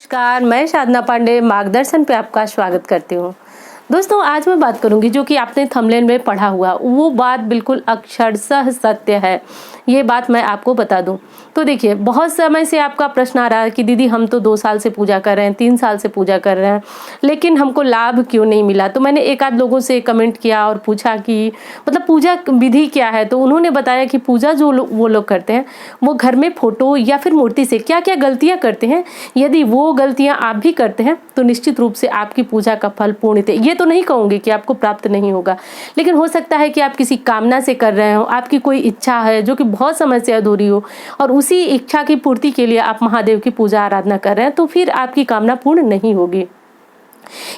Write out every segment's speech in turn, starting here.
नमस्कार, मैं साधना पांडे मार्गदर्शन पे आपका स्वागत करती हूँ। दोस्तों, आज मैं बात करूंगी जो कि आपने थंबनेल में पढ़ा हुआ वो बात बिल्कुल अक्षरशः सत्य है। ये बात मैं आपको बता दूं तो देखिए, बहुत समय से आपका प्रश्न आ रहा है कि दीदी हम तो 2 साल से पूजा कर रहे हैं, 3 साल से पूजा कर रहे हैं, लेकिन हमको लाभ क्यों नहीं मिला। तो मैंने एक आध लोगों से कमेंट किया और पूछा कि मतलब पूजा विधि क्या है। तो उन्होंने बताया कि पूजा वो लोग करते हैं, वो घर में फोटो या फिर मूर्ति से क्या क्या गलतियां करते हैं, यदि वो गलतियां आप भी करते हैं तो निश्चित रूप से आपकी पूजा का फल पूर्णतः, ये तो नहीं कहूंगी कि आपको प्राप्त नहीं होगा, लेकिन हो सकता है कि आप किसी कामना से कर रहे हो, आपकी कोई इच्छा है जो कि बहुत समय से अधूरी हो और उसी इच्छा की पूर्ति के लिए आप महादेव की पूजा आराधना कर रहे हैं, तो फिर आपकी कामना पूर्ण नहीं होगी।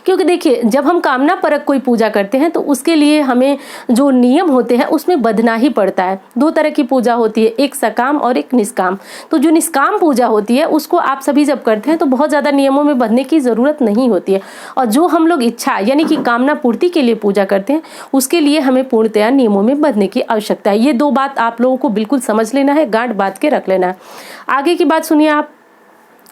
क्योंकि देखिए, जब हम कामना परक कोई पूजा करते हैं तो उसके लिए हमें जो नियम होते हैं उसमें बंधना ही पड़ता है। 2 तरह की पूजा होती है, एक सकाम और एक निष्काम। तो जो निष्काम पूजा होती है उसको आप सभी जब करते हैं तो बहुत ज्यादा नियमों में बंधने की जरूरत नहीं होती है, और जो हम लोग इच्छा यानी कि कामना पूर्ति के लिए पूजा करते हैं उसके लिए हमें पूर्णतया नियमों में बंधने की आवश्यकता है। ये 2 बात आप लोगों को बिल्कुल समझ लेना है, गांठ बांध के रख लेना है। आगे की बात सुनिए आप।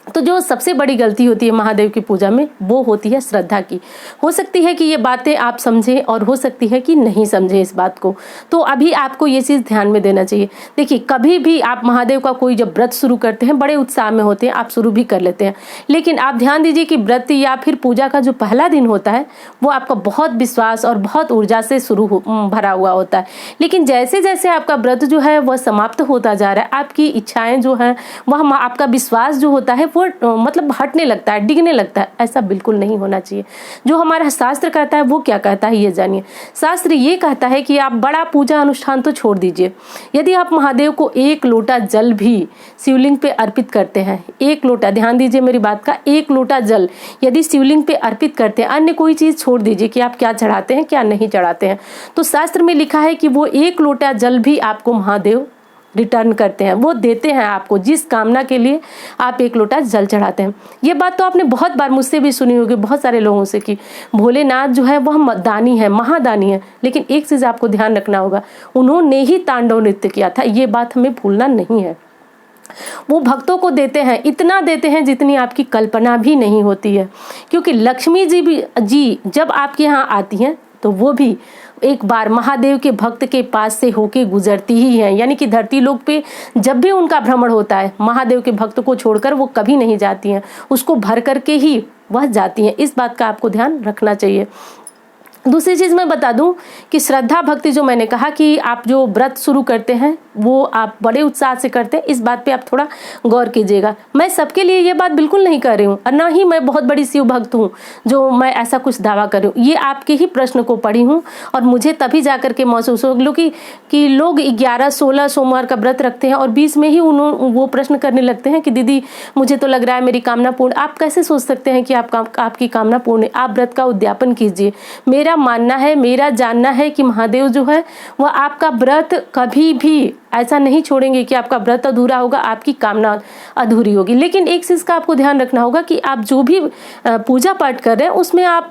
तो जो सबसे बड़ी गलती होती है महादेव की पूजा में वो होती है श्रद्धा की। हो सकती है कि ये बातें आप समझें और हो सकती है कि नहीं समझें इस बात को, तो अभी आपको ये चीज ध्यान में देना चाहिए। देखिए, कभी भी आप महादेव का कोई जब व्रत शुरू करते हैं, बड़े उत्साह में होते हैं, आप शुरू भी कर लेते हैं, लेकिन आप ध्यान दीजिए कि व्रत या फिर पूजा का जो पहला दिन होता है वो आपका बहुत विश्वास और बहुत ऊर्जा से भरा हुआ होता है। लेकिन जैसे जैसे आपका व्रत जो है वह समाप्त होता जा रहा है, आपकी इच्छाएं जो है वह, आपका विश्वास जो होता है वो मतलब हटने लगता है, डिगने लगता है। ऐसा बिल्कुल नहीं होना चाहिए। जो हमारा शास्त्र कहता है वो क्या कहता है ये जानिए। शास्त्र ये कहता है कि आप बड़ा पूजा अनुष्ठान तो छोड़ दीजिए, यदि आप महादेव को 1 लोटा जल भी शिवलिंग पे अर्पित करते हैं, 1 लोटा, ध्यान दीजिए मेरी बात का, 1 लोटा जल यदि शिवलिंग पे अर्पित करते हैं, अन्य कोई चीज छोड़ दीजिए कि आप क्या चढ़ाते हैं क्या नहीं चढ़ाते हैं, तो शास्त्र में लिखा है कि वो 1 लोटा जल भी आपको महादेव रिटर्न करते हैं, वो देते हैं आपको जिस कामना के लिए आप 1 लोटा जल चढ़ाते हैं। ये बात तो आपने बहुत बार मुझसे भी सुनी होगी, बहुत सारे लोगों से, कि भोलेनाथ जो है वह दानी है, महादानी है, लेकिन एक चीज आपको ध्यान रखना होगा, उन्होंने ही तांडव नृत्य किया था, ये बात हमें भूलना नहीं है। वो भक्तों को देते हैं, इतना देते हैं जितनी आपकी कल्पना भी नहीं होती है, क्योंकि लक्ष्मी जी जब आपके यहाँ आती हैं तो वो भी एक बार महादेव के भक्त के पास से होके गुजरती ही है। यानी कि धरती लोक पे जब भी उनका भ्रमण होता है, महादेव के भक्त को छोड़कर वो कभी नहीं जाती हैं, उसको भर करके ही वह जाती हैं। इस बात का आपको ध्यान रखना चाहिए। दूसरी चीज मैं बता दूं कि श्रद्धा भक्ति, जो मैंने कहा कि आप जो व्रत शुरू करते हैं वो आप बड़े उत्साह से करते हैं, इस बात पे आप थोड़ा गौर कीजिएगा। मैं सबके लिए ये बात बिल्कुल नहीं कर रही हूँ, और ना ही मैं बहुत बड़ी शिव भक्त हूँ जो मैं ऐसा कुछ दावा कर रही हूँ। ये आपके ही प्रश्न को पढ़ी हूँ और मुझे तभी जाकर के महसूस हो कि लोग 11-16 सोमवार का व्रत रखते हैं और 20 में ही वो प्रश्न करने लगते हैं कि दीदी मुझे तो लग रहा है मेरी कामना पूर्ण। आप कैसे सोच सकते हैं कि आपकी कामना पूर्ण है? आप व्रत का उद्यापन कीजिए। मेरा मानना है, मेरा जानना है कि महादेव जो है वह आपका व्रत कभी भी ऐसा नहीं छोड़ेंगे कि आपका व्रत अधूरा होगा, आपकी कामना अधूरी होगी। लेकिन एक चीज का आपको ध्यान रखना होगा कि आप जो भी पूजा पाठ कर रहे हैं उसमें आप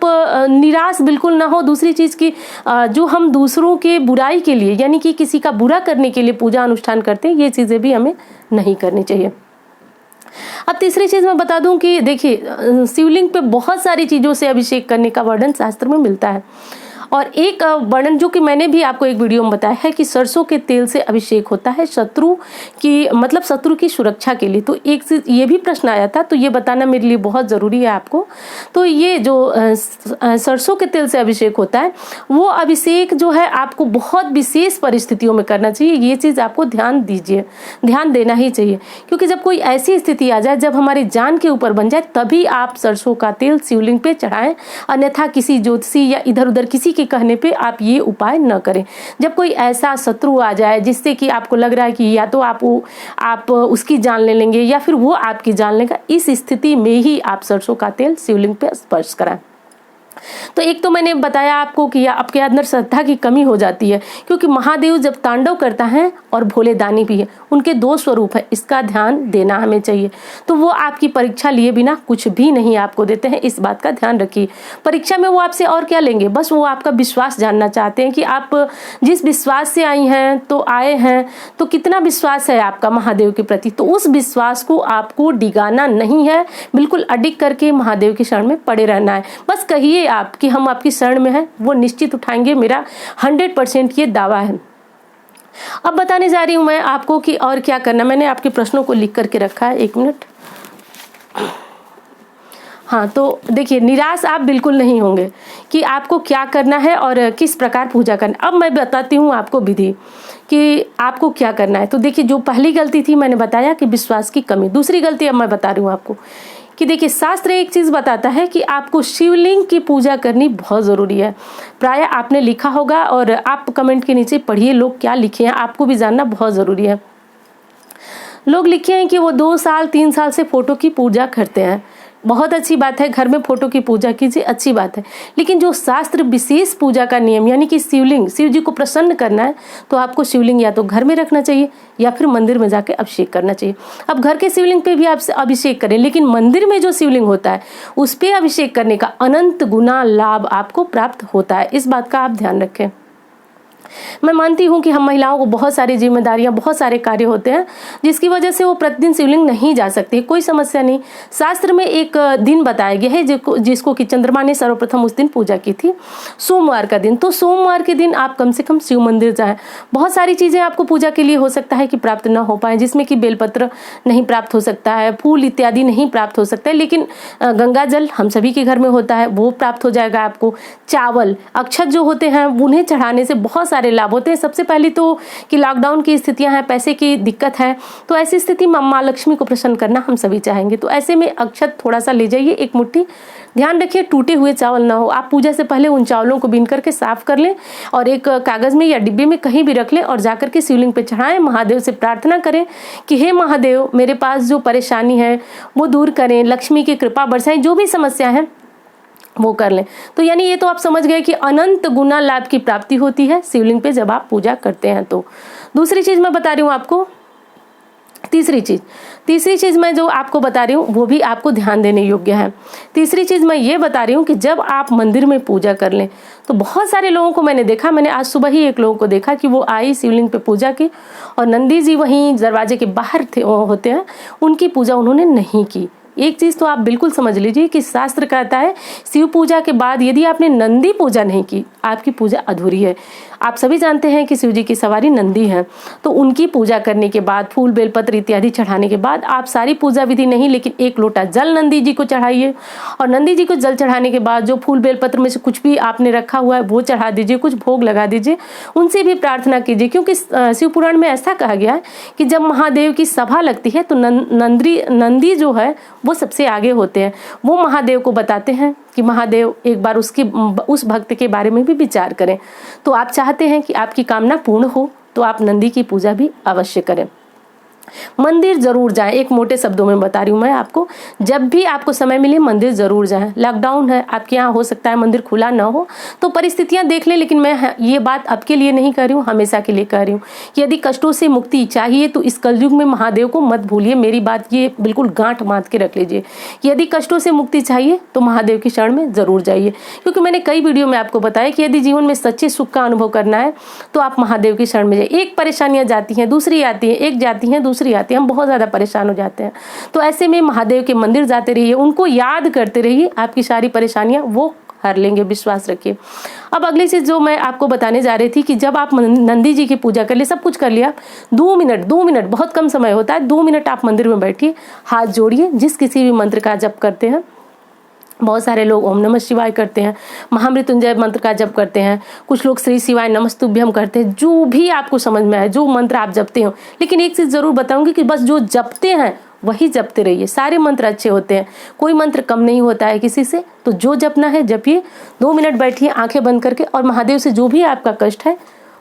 निराश बिल्कुल ना हो। दूसरी चीज की, जो हम दूसरों के बुराई के लिए यानी कि किसी का बुरा करने के लिए पूजा अनुष्ठान करते हैं, ये चीजें भी हमें नहीं करनी चाहिए। अब तीसरी चीज मैं बता दूं कि देखिए, शिवलिंग पे बहुत सारी चीजों से अभिषेक करने का वर्णन शास्त्र में मिलता है, और एक वर्णन जो कि मैंने भी आपको एक वीडियो में बताया है कि सरसों के तेल से अभिषेक होता है शत्रु की सुरक्षा के लिए। तो एक चीज ये भी प्रश्न आया था, तो ये बताना मेरे लिए बहुत जरूरी है आपको। तो ये जो सरसों के तेल से अभिषेक होता है, वो अभिषेक जो है आपको बहुत विशेष परिस्थितियों में करना चाहिए। ये चीज आपको ध्यान देना ही चाहिए, क्योंकि जब कोई ऐसी स्थिति आ जाए जब हमारी जान के ऊपर बन जाए, तभी आप सरसों का तेल शिवलिंग पे चढ़ाएं, अन्यथा किसी ज्योतिषी या इधर उधर किसी के कहने पे आप ये उपाय न करें। जब कोई ऐसा शत्रु आ जाए जिससे कि आपको लग रहा है कि या तो आप उसकी जान ले लेंगे या फिर वो आपकी जान लेगा, इस स्थिति में ही आप सरसों का तेल शिवलिंग पे स्पर्श कराएं। तो एक तो मैंने बताया आपको कि आपके अंदर श्रद्धा की कमी हो जाती है, क्योंकि महादेव जब तांडव करता है और भोले दानी भी है, उनके दो स्वरूप है, इसका ध्यान देना हमें चाहिए। तो वो आपकी परीक्षा लिए बिना कुछ भी नहीं आपको देते हैं, इस बात का ध्यान रखिए। परीक्षा में वो आपसे और क्या लेंगे, बस वो आपका विश्वास जानना चाहते हैं कि आप जिस विश्वास से आई हैं तो आए हैं, तो कितना विश्वास है आपका महादेव के प्रति। तो उस विश्वास को आपको डिगाना नहीं है, बिल्कुल अडिग करके महादेव की शरण में पड़े रहना है। बस कहिए आप कि हम आपकी शरण में हैं, वो निश्चित उठाएंगे, मेरा 100% ये दावा है। अब बताने जा रही हूं मैं आपको कि और क्या करना। मैंने आपके प्रश्नों को लिख करके रखा है, 1 मिनट। हाँ, तो देखिए, निराश आप बिल्कुल नहीं होंगे कि आपको क्या करना है और किस प्रकार पूजा करना। अब मैं बताती हूँ आपको विधि कि आपको क्या करना है। तो देखिए, जो पहली गलती थी मैंने बताया कि विश्वास की कमी। दूसरी गलती अब मैं बता रही हूँ आपको कि देखिए, शास्त्र एक चीज बताता है कि आपको शिवलिंग की पूजा करनी बहुत जरूरी है। प्राय आपने लिखा होगा और आप कमेंट के नीचे पढ़िए लोग क्या लिखे हैं, आपको भी जानना बहुत जरूरी है। लोग लिखे हैं कि वो 2 साल 3 साल से फोटो की पूजा करते हैं। बहुत अच्छी बात है, घर में फोटो की पूजा कीजिए, अच्छी बात है। लेकिन जो शास्त्र विशेष पूजा का नियम, यानी कि शिवलिंग, शिव जी को प्रसन्न करना है, तो आपको शिवलिंग या तो घर में रखना चाहिए या फिर मंदिर में जाके अभिषेक करना चाहिए। अब घर के शिवलिंग पे भी आप अभिषेक करें, लेकिन मंदिर में जो शिवलिंग होता है उस पे अभिषेक करने का अनंत गुना लाभ आपको प्राप्त होता है। इस बात का आप ध्यान रखें। मैं मानती हूँ कि हम महिलाओं को बहुत सारी जिम्मेदारियां, बहुत सारे कार्य होते हैं जिसकी वजह से वो प्रतिदिन शिवलिंग नहीं जा सकती, कोई समस्या नहीं। शास्त्र में एक दिन बताया गया है जिसको कि चंद्रमा ने सर्वप्रथम उस दिन पूजा की थी, सोमवार का दिन। तो सोमवार के दिन आप कम से कम शिव मंदिर जाएं। बहुत सारी चीजें आपको पूजा के लिए हो सकता है कि प्राप्त न हो पाए, जिसमें कि बेलपत्र नहीं प्राप्त हो सकता है, फूल इत्यादि नहीं प्राप्त हो सकता है, लेकिन गंगा जल हम सभी के घर में होता है, वो प्राप्त हो जाएगा आपको। चावल, अक्षत जो होते हैं उन्हें चढ़ाने से बहुत सारे लाभ होते हैं। सबसे पहले तो कि लॉकडाउन की स्थितियां हैं, पैसे की दिक्कत है, तो ऐसी स्थिति में माँ लक्ष्मी को प्रसन्न करना हम सभी चाहेंगे। तो ऐसे में अक्षत थोड़ा सा ले जाइए, 1 मुट्ठी। ध्यान रखिए टूटे हुए चावल ना हो। आप पूजा से पहले उन चावलों को बीन करके साफ कर लें और एक कागज में या डिब्बे में कहीं भी रख लें और जाकर के शिवलिंग पे चढ़ाएं। महादेव से प्रार्थना करें कि हे महादेव, मेरे पास जो परेशानी है वो दूर करें, लक्ष्मी की कृपा बरसाएं, जो भी समस्या है वो कर लें। तो यानी ये तो आप समझ गए कि अनंत गुना लाभ की प्राप्ति होती है शिवलिंग पे जब आप पूजा करते हैं। तो दूसरी चीज मैं बता रही हूँ आपको, तीसरी चीज मैं जो आपको बता रही हूँ वो भी आपको ध्यान देने योग्य है। तीसरी चीज मैं ये बता रही हूँ कि जब आप मंदिर में पूजा कर लें, तो बहुत सारे लोगों को मैंने देखा, मैंने आज सुबह ही एक लोगों को देखा कि वो आई शिवलिंग पे पूजा की और नंदी जी वहीं दरवाजे के बाहर होते हैं, उनकी पूजा उन्होंने नहीं की। एक चीज तो आप बिल्कुल समझ लीजिए कि शास्त्र कहता है शिव पूजा के बाद यदि आपने नंदी पूजा नहीं की, आपकी पूजा अधूरी है। आप सभी जानते हैं कि शिव जी की सवारी नंदी है, तो उनकी पूजा करने के बाद फूल बेलपत्र इत्यादि चढ़ाने के बाद आप सारी पूजा विधि नहीं, लेकिन 1 लोटा जल नंदी जी को चढ़ाइए और नंदी जी को जल चढ़ाने के बाद जो फूल बेलपत्र में से कुछ भी आपने रखा हुआ है वो चढ़ा दीजिए, कुछ भोग लगा दीजिए, उनसे भी प्रार्थना कीजिए। क्योंकि शिव पुराण में ऐसा कहा गया है कि जब महादेव की सभा लगती है तो नंदी जो है वो सबसे आगे होते हैं। वो महादेव को बताते हैं कि महादेव एक बार उस भक्त के बारे में भी विचार करें। तो आप चाहते हैं कि आपकी कामना पूर्ण हो तो आप नंदी की पूजा भी अवश्य करें। मंदिर जरूर जाएं, एक मोटे शब्दों में बता रही हूँ मैं आपको, जब भी आपको समय मिले मंदिर जरूर जाएं। लॉकडाउन है, आपके यहाँ हो सकता है मंदिर खुला ना हो, तो परिस्थितियां देख लें, लेकिन मैं ये बात आपके लिए नहीं कह रही हूँ, हमेशा के लिए कह रही हूँ। यदि कष्टों से मुक्ति चाहिए तो इस कलयुग में महादेव को मत भूलिए, मेरी बात ये बिल्कुल गांठ बांध के रख लीजिए। यदि कष्टों से मुक्ति चाहिए तो महादेव की शरण में जरूर जाइए, क्योंकि मैंने कई वीडियो में आपको बताया कि यदि जीवन में सच्चे सुख का अनुभव करना है तो आप महादेव की शरण में जाइए। एक परेशानियां जाती हैं, दूसरी आती है, एक जाती है, दूसरी आती है, हम बहुत ज्यादा परेशान हो जाते हैं। तो ऐसे में महादेव के मंदिर जाते रहिए, उनको याद करते रहिए, आपकी सारी परेशानियां वो हर लेंगे, विश्वास रखिए। अब अगली चीज जो मैं आपको बताने जा रही थी कि जब आप नंदी जी की पूजा कर लिए, सब कुछ कर लिया, 2 मिनट बहुत कम समय होता है, 2 मिनट आप मंदिर में बैठिए, हाथ जोड़िए, जिस किसी भी मंत्र का जप करते हैं। बहुत सारे लोग ओम नमः शिवाय करते हैं, महामृत्युंजय मंत्र का जप करते हैं, कुछ लोग श्री शिवाय नमस्तुभ्यम करते हैं, जो भी आपको समझ में आए, जो मंत्र आप जपते हो। लेकिन एक चीज जरूर बताऊंगी कि बस जो जपते हैं वही जपते रहिए। सारे मंत्र अच्छे होते हैं, कोई मंत्र कम नहीं होता है किसी से, तो जो जपना है जपिए। 2 मिनट बैठिए आंखें बंद करके और महादेव से जो भी आपका कष्ट है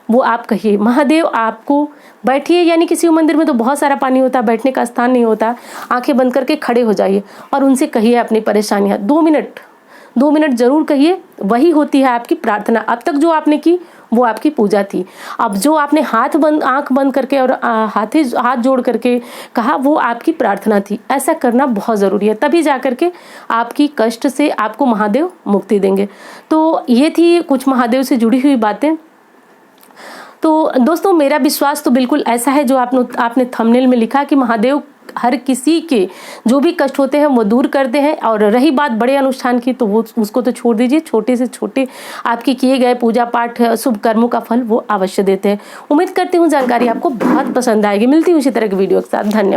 वो आप कहिए। महादेव आपको बैठिए, यानी कि शिव मंदिर में तो बहुत सारा पानी होता है, बैठने का स्थान नहीं होता, आंखें बंद करके खड़े हो जाइए और उनसे कहिए अपनी परेशानियां। 2 2 मिनट जरूर कहिए, वही होती है आपकी प्रार्थना। अब तक जो आपने की वो आपकी पूजा थी। अब जो आपने आंख बंद करके और हाथ जोड़ करके कहा, वो आपकी प्रार्थना थी। ऐसा करना बहुत ज़रूरी है, तभी जा करके आपकी कष्ट से आपको महादेव मुक्ति देंगे। तो ये थी कुछ महादेव से जुड़ी हुई बातें। तो दोस्तों, मेरा विश्वास तो बिल्कुल ऐसा है जो आपने थंबनेल में लिखा कि महादेव हर किसी के जो भी कष्ट होते हैं वो दूर करते हैं। और रही बात बड़े अनुष्ठान की, तो वो उसको तो छोड़ दीजिए। छोटे से छोटे आपके किए गए पूजा पाठ, शुभ कर्मों का फल वो अवश्य देते हैं। उम्मीद करती हूँ जानकारी आपको बहुत पसंद आएगी। मिलती हूँ इसी तरह की वीडियो के साथ। धन्यवाद।